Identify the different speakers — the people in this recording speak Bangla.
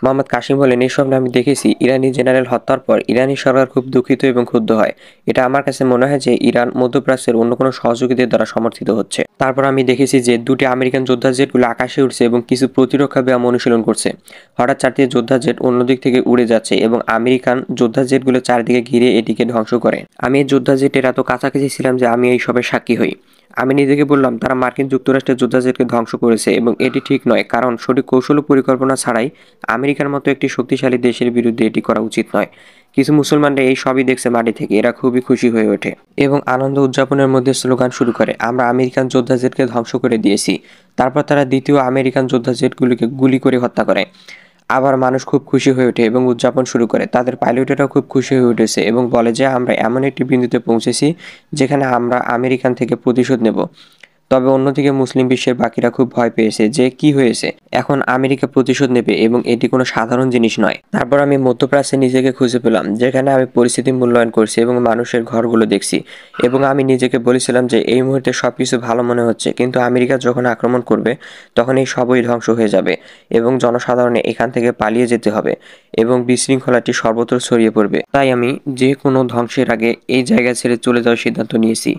Speaker 1: মোহাম্মদ কাসিম বলেন, এই স্বপ্নে আমি দেখেছি ইরানি জেনারেল হত্যার পর ইরানি সরকার খুব দুঃখিত এবং ক্ষুব্ধ হয়। এটা আমার কাছে মনে হয় যে ইরান মধ্যপ্রাচ্যের অন্য কোনো সহযোগীদের দ্বারা সমর্থিত হচ্ছে। তারপর আমি দেখেছি যে দুটি আমেরিকান যোদ্ধা জেটগুলো আকাশে উঠছে এবং কিছু প্রতিরক্ষা ব্যায়াম অনুশীলন করছে। হঠাৎ চারটি যোদ্ধা জেট অন্যদিক থেকে উড়ে যাচ্ছে এবং আমেরিকান যোদ্ধা জেটগুলো চারদিকে ঘিরে এটিকে ধ্বংস করে। আমি এই যোদ্ধা জেটের এত কাছাকাছি ছিলাম যে আমি এই সবের সাক্ষী হই। আমি নিজেকে বললাম তারা মার্কিন যুক্তরাষ্ট্রের যোদ্ধা জেটকে ধ্বংস করেছে এবং এটি ঠিক নয়, কারণ সঠিক কৌশল ও পরিকল্পনা ছাড়াই আমেরিকার মতো একটি শক্তিশালী দেশের বিরুদ্ধে এটি করা উচিত নয়। কিছু মুসলমানরা এই সবই দেখছে মাটি থেকে, এরা খুবই খুশি হয়ে ওঠে এবং আনন্দ উদযাপনের মধ্যে স্লোগান শুরু করে, আমরা আমেরিকান যোদ্ধা জেটকে ধ্বংস করে দিয়েছি। তারপর তারা দ্বিতীয় আমেরিকান যোদ্ধা জেটগুলিকে গুলি করে হত্যা করে। আবার মানুষ খুব খুশি হয়ে ওঠে এবং উদযাপন শুরু করে। তাদের পাইলটেরাও খুব খুশি হয়ে উঠেছে এবং বলে যে আমরা এমন একটি বিন্দুতে পৌঁছেছি যেখানে আমরা আমেরিকান থেকে প্রতিশোধ নেব। তবে অন্যদিকে মুসলিম বিশ্বের বাকিরা খুব ভয় পেয়েছে যে কি হয়েছে, এখন আমেরিকা প্রতিশোধ নেবে এবং এটি কোনো সাধারণ জিনিস নয়। তারপর আমি মধ্যপ্রাচ্যে নিজেকে খুঁজে পেলাম, যেখানে আমি পরিস্থিতি মূল্যায়ন করছি এবং মানুষের ঘরগুলো দেখছি এবং আমি নিজেকে বলেছিলাম যে এই মুহূর্তে সবকিছু ভালো মনে হচ্ছে, কিন্তু আমেরিকা যখন আক্রমণ করবে তখন এই সবই ধ্বংস হয়ে যাবে এবং জনসাধারণে এখান থেকে পালিয়ে যেতে হবে এবং বিশৃঙ্খলাটি সর্বত্র ছড়িয়ে পড়বে। তাই আমি যে কোনো ধ্বংসের আগে এই জায়গা ছেড়ে চলে যাওয়ার সিদ্ধান্ত নিয়েছি।